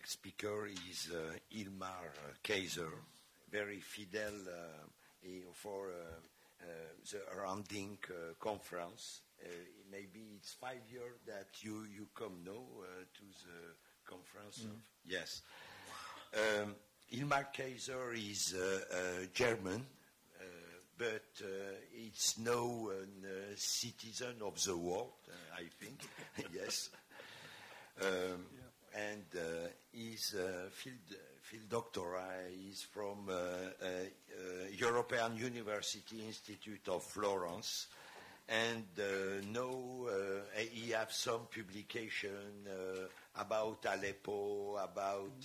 next speaker is Ilmar Kaiser, very fidel for the rounding conference. Maybe it's 5 years that you come now to the conference. Yes. Ilmar Kaiser is German, but it's no citizen of the world, I think. Yes. And his field doctorate is from European University Institute of Florence, and now he has some publication about Aleppo, about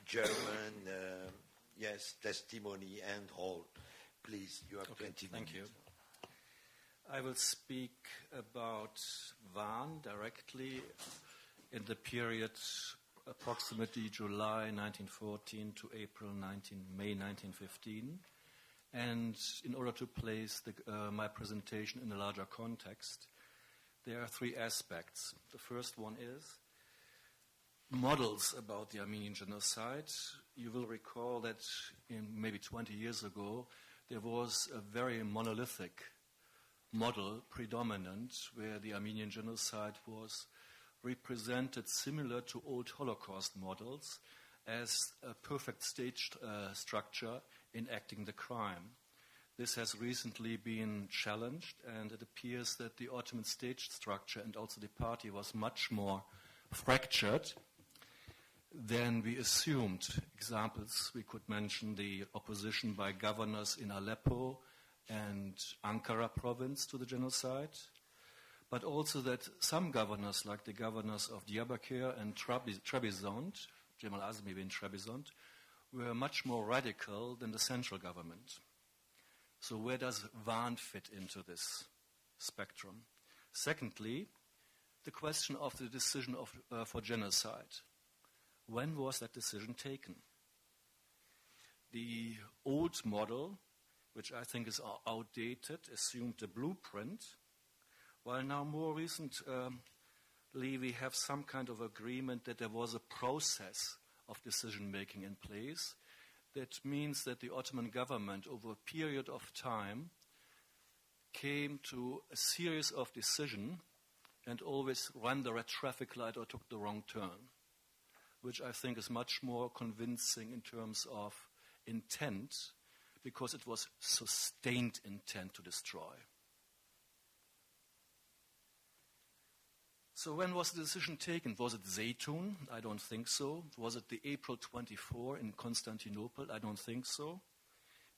German, testimony and all. Please, you have 20 minutes. Thank you. I will speak about Van directly in the period approximately July 1914 to May 1915. And in order to place my presentation in a larger context, there are three aspects. The first one is models about the Armenian genocide. You will recall that maybe 20 years ago, there was a very monolithic model predominant where the Armenian genocide was represented similar to old Holocaust models as a perfect stage structure enacting the crime. This has recently been challenged, and it appears that the Ottoman stage structure and also the party was much more fractured than we assumed. Examples, we could mention the opposition by governors in Aleppo and Ankara province to the genocide, but also that some governors, like the governors of Diyarbakir and Trebizond, Cemal Azmi in Trebizond, were much more radical than the central government. So where does Van fit into this spectrum? Secondly, the question of the decision for genocide. When was that decision taken? The old model, which I think is outdated, assumed a blueprint, while now more recently we have some kind of agreement that there was a process of decision-making in place. That means that the Ottoman government, over a period of time, came to a series of decisions and always ran the red traffic light or took the wrong turn, which I think is much more convincing in terms of intent, because it was sustained intent to destroy. So when was the decision taken? Was it Zeytun? I don't think so. Was it the April 24 in Constantinople? I don't think so.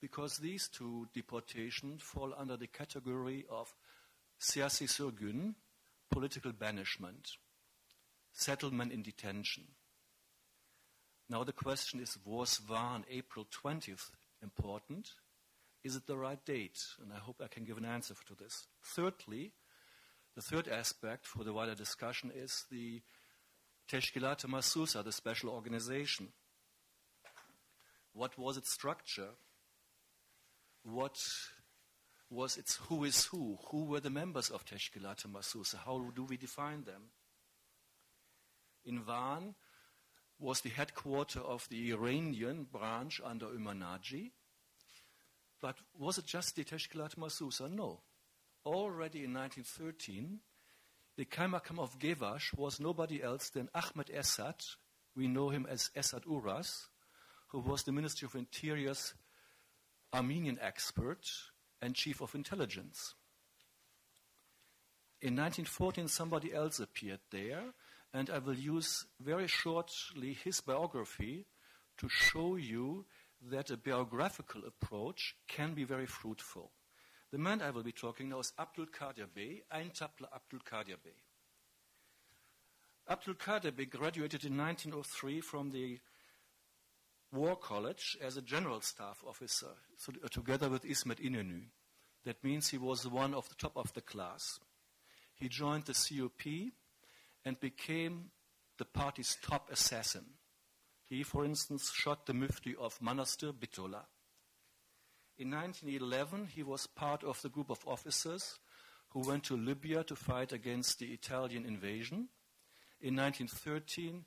Because these two deportations fall under the category of siyasi sürgün, political banishment, settlement in detention. Now the question is, was Van April 20th important? Is it the right date? And I hope I can give an answer to this. Thirdly, the third aspect for the wider discussion is the Teşkilat-ı Mahsusa, the special organization. What was its structure? What was its who is who? Who were the members of Teşkilat-ı Mahsusa? How do we define them? In Van was the headquarters of the Iranian branch under Ömer Naci. But was it just the Teşkilat-ı Mahsusa? No. Already in 1913, the Kaymakam of Gevash was nobody else than Ahmed Esad. We know him as Esad Uras, who was the Ministry of Interior's Armenian expert and chief of intelligence. In 1914, somebody else appeared there, and I will use very shortly his biography to show you that a biographical approach can be very fruitful. The man I will be talking now is Abdülkadir Bey, Aintabla Abdülkadir Bey. Abdülkadir Bey graduated in 1903 from the War College as a general staff officer, together with İsmet İnönü. That means he was one of the top of the class. He joined the COP and became the party's top assassin. He, for instance, shot the Mufti of Manastır, Bitola. In 1911, he was part of the group of officers who went to Libya to fight against the Italian invasion. In 1913,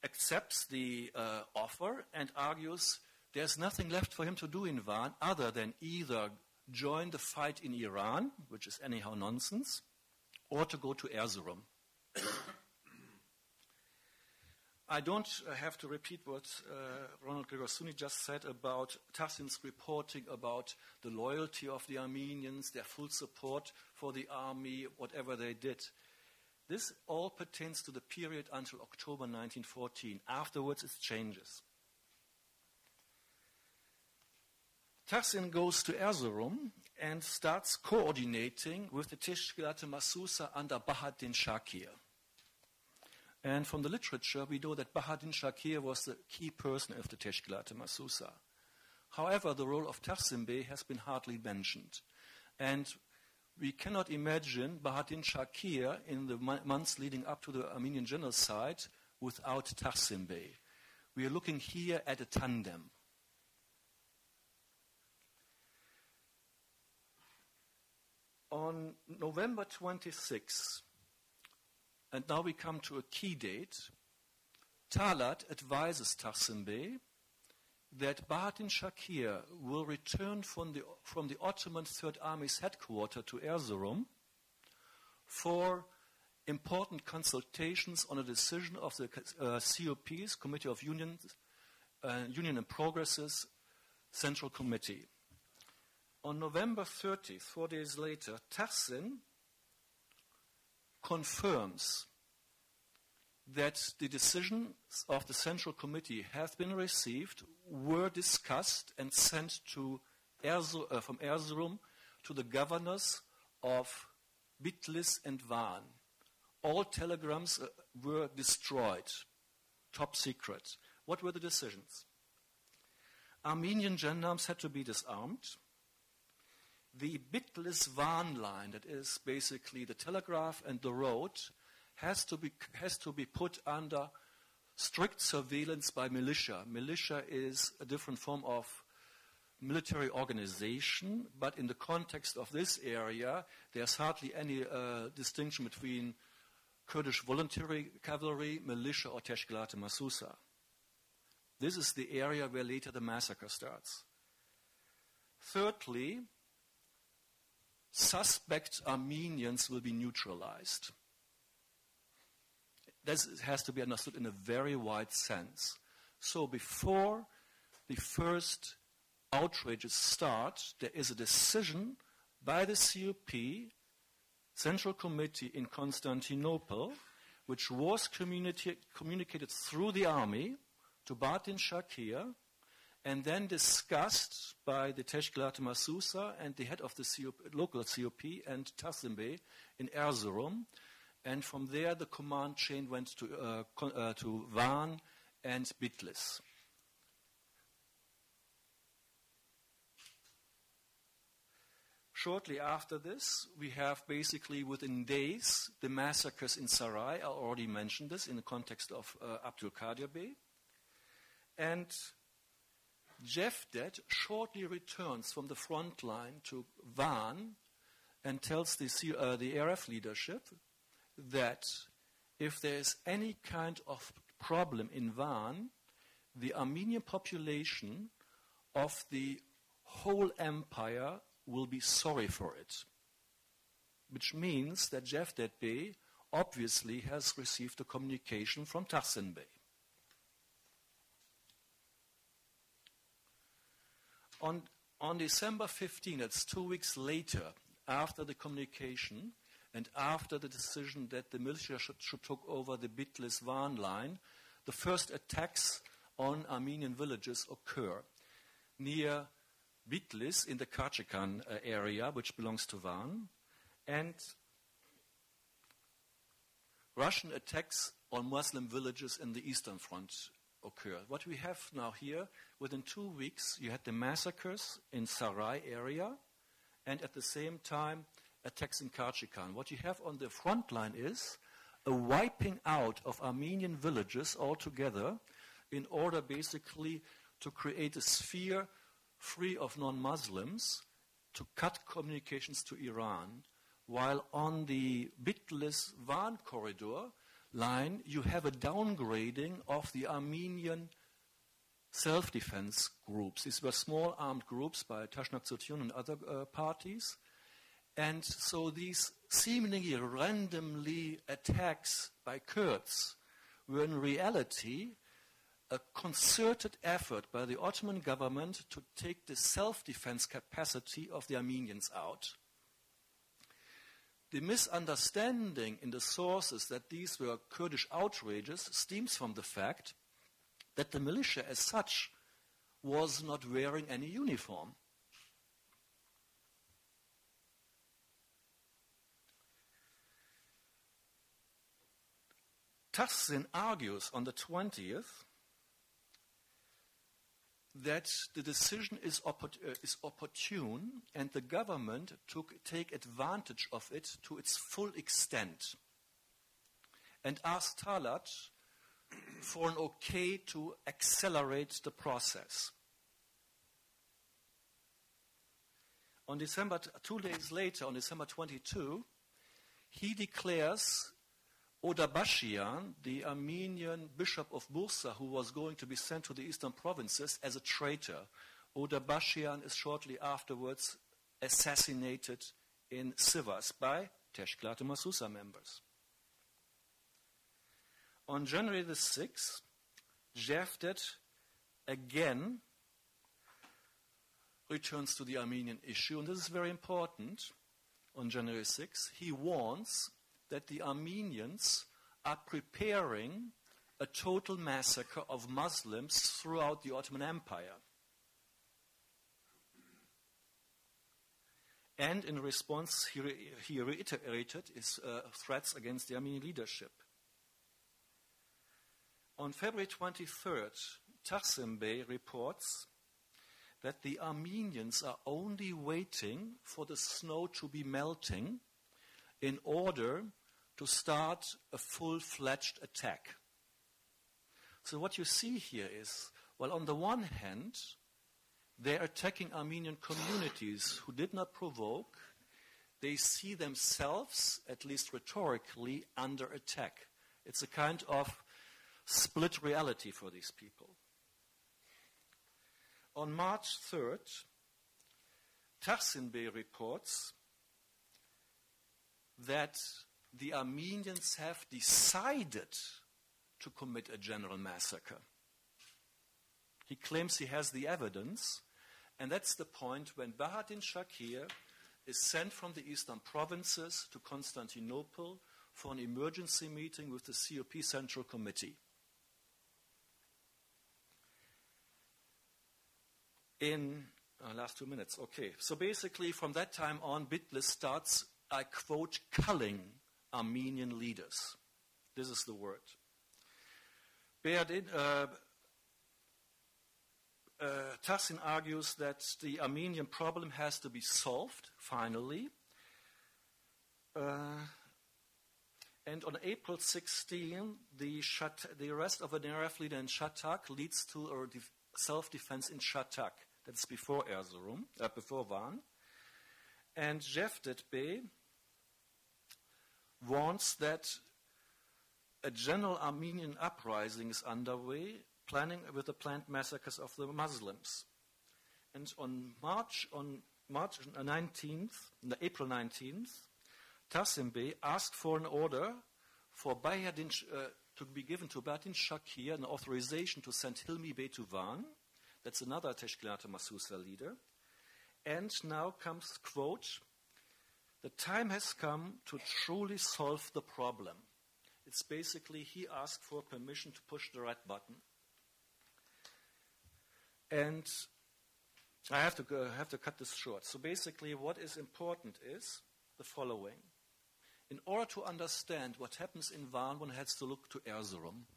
accepts the offer and argues there's nothing left for him to do in Van other than either join the fight in Iran, which is anyhow nonsense, or to go to Erzurum. I don't have to repeat what Ronald Gregor-Suni just said about Tassin's reporting about the loyalty of the Armenians, their full support for the army, whatever they did. This all pertains to the period until October 1914. Afterwards, it changes. Tassin goes to Erzurum and starts coordinating with the Teşkilat-ı Masusa under Bahaddin Shakir. And from the literature, we know that Bahaddin Shakir was the key person of the Teşkilat-ı Masusa. However, the role of Tahsin Bey has been hardly mentioned. And we cannot imagine Bahaddin Shakir in the months leading up to the Armenian genocide without Tahsin Bey. We are looking here at a tandem. On November 26, and now we come to a key date, Talat advises Tahsin Bey that Bahaddin Shakir will return from the Ottoman Third Army's headquarters to Erzurum for important consultations on a decision of the COP's, Committee of Union and Progress's Central Committee. On November 30th, 4 days later, Tahsin confirms that the decisions of the Central Committee have been received, were discussed and sent to from Erzurum to the governors of Bitlis and Van. All telegrams were destroyed, top secret. What were the decisions? Armenian gendarmes had to be disarmed. The Bitlis-Van line, that is basically the telegraph and the road, has to be put under strict surveillance by militia. Militia is a different form of military organization, but in the context of this area, there's hardly any distinction between Kurdish voluntary cavalry, militia, or Teşkilat-ı Masusa. This is the area where later the massacre starts. Thirdly, suspect Armenians will be neutralized. This has to be understood in a very wide sense. So before the first outrages start, there is a decision by the COP, Central Committee in Constantinople, which was communicated through the army to Bahaddin Shakir, and then discussed by the Teşkilat-ı Masusa and the head of the local COP and Tahsin Bey in Erzurum. And from there, the command chain went to Van and Bitlis. Shortly after this, we have basically within days the massacres in Sarai. I already mentioned this in the context of Abdülkadir Bey. And Cevdet shortly returns from the front line to Van and tells the ARF leadership that if there is any kind of problem in Van, the Armenian population of the whole empire will be sorry for it. Which means that Cevdet Bey obviously has received a communication from Tahsin Bey. On December 15, that's 2 weeks later, after the communication and after the decision that the militia should take over the Bitlis-Van line, the first attacks on Armenian villages occur near Bitlis in the Karchikan area, which belongs to Van, and Russian attacks on Muslim villages in the Eastern Front occur. What we have now here, within 2 weeks, you had the massacres in Sarai area, and at the same time, attacks in Karchikan. What you have on the front line is a wiping out of Armenian villages altogether in order basically to create a sphere free of non-Muslims to cut communications to Iran, while on the Bitlis-Van corridor, line, you have a downgrading of the Armenian self-defense groups. These were small armed groups by Tashnak Tsotyun and other parties. And so these seemingly randomly attacks by Kurds were in reality a concerted effort by the Ottoman government to take the self-defense capacity of the Armenians out. The misunderstanding in the sources that these were Kurdish outrages stems from the fact that the militia as such was not wearing any uniform. Tahsin argues on the 20th that the decision is opportune and the government take advantage of it to its full extent and asked Talat for an okay to accelerate the process. On 2 days later, on December 22, he declares Odabashian, the Armenian bishop of Bursa, who was going to be sent to the eastern provinces, as a traitor. Odabashian is shortly afterwards assassinated in Sivas by Teşkilat-ı Masusa members. On January the 6th, Jevdet again returns to the Armenian issue, and this is very important. On January 6th, he warns that the Armenians are preparing a total massacre of Muslims throughout the Ottoman Empire. And in response, he reiterated his threats against the Armenian leadership. On February 23rd, Tahsin Bey reports that the Armenians are only waiting for the snow to be melting in order to start a full-fledged attack. So what you see here is, well, on the one hand, they're attacking Armenian communities who did not provoke. They see themselves, at least rhetorically, under attack. It's a kind of split reality for these people. On March 3rd, Tahsin Bey reports that the Armenians have decided to commit a general massacre. He claims he has the evidence, and that's the point when Bahattin Shakir is sent from the eastern provinces to Constantinople for an emergency meeting with the COP Central Committee. In last 2 minutes, okay. So basically from that time on, Bitlis starts, I quote, culling Armenian leaders. This is the word. Tahsin argues that the Armenian problem has to be solved, finally. And on April 16, the arrest of an Aref leader in Shatak leads to a self-defense in Shatak. That's before Erzurum, before Van. And Jevdet Bey warns that a general Armenian uprising is underway, planning with the planned massacres of the Muslims. And on April 19th, Tahsin Bey asked for an order for to be given to Bahattin Shakir, an authorization to send Hilmi Bey to Van. That's another Teşkilat-ı Masusa leader. And now comes, quote, the time has come to truly solve the problem. It's basically he asked for permission to push the red button. And I have to cut this short. So basically what is important is the following. In order to understand what happens in Van, one has to look to Erzurum.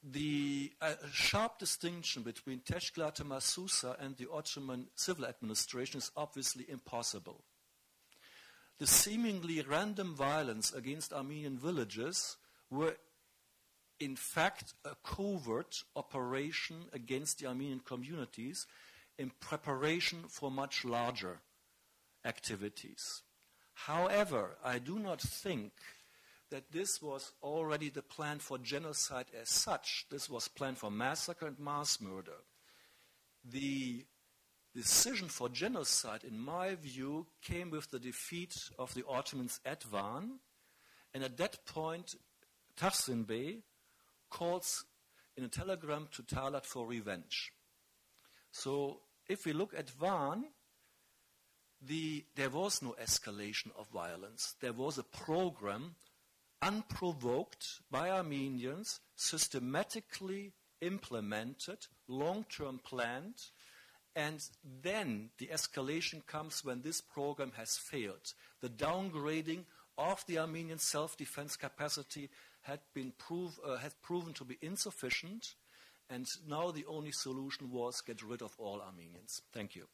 The sharp distinction between Teşkilat-ı Masusa and the Ottoman civil administration is obviously impossible. The seemingly random violence against Armenian villages were in fact a covert operation against the Armenian communities in preparation for much larger activities. However, I do not think that this was already the plan for genocide as such. This was planned for massacre and mass murder. The decision for genocide, in my view, came with the defeat of the Ottomans at Van, and at that point, Taksim Bey calls in a telegram to Talat for revenge. So if we look at Van, there was no escalation of violence. There was a program, unprovoked by Armenians, systematically implemented, long-term planned, and then the escalation comes when this program has failed. The downgrading of the Armenian self-defense capacity had proven to be insufficient, and now the only solution was get rid of all Armenians. Thank you.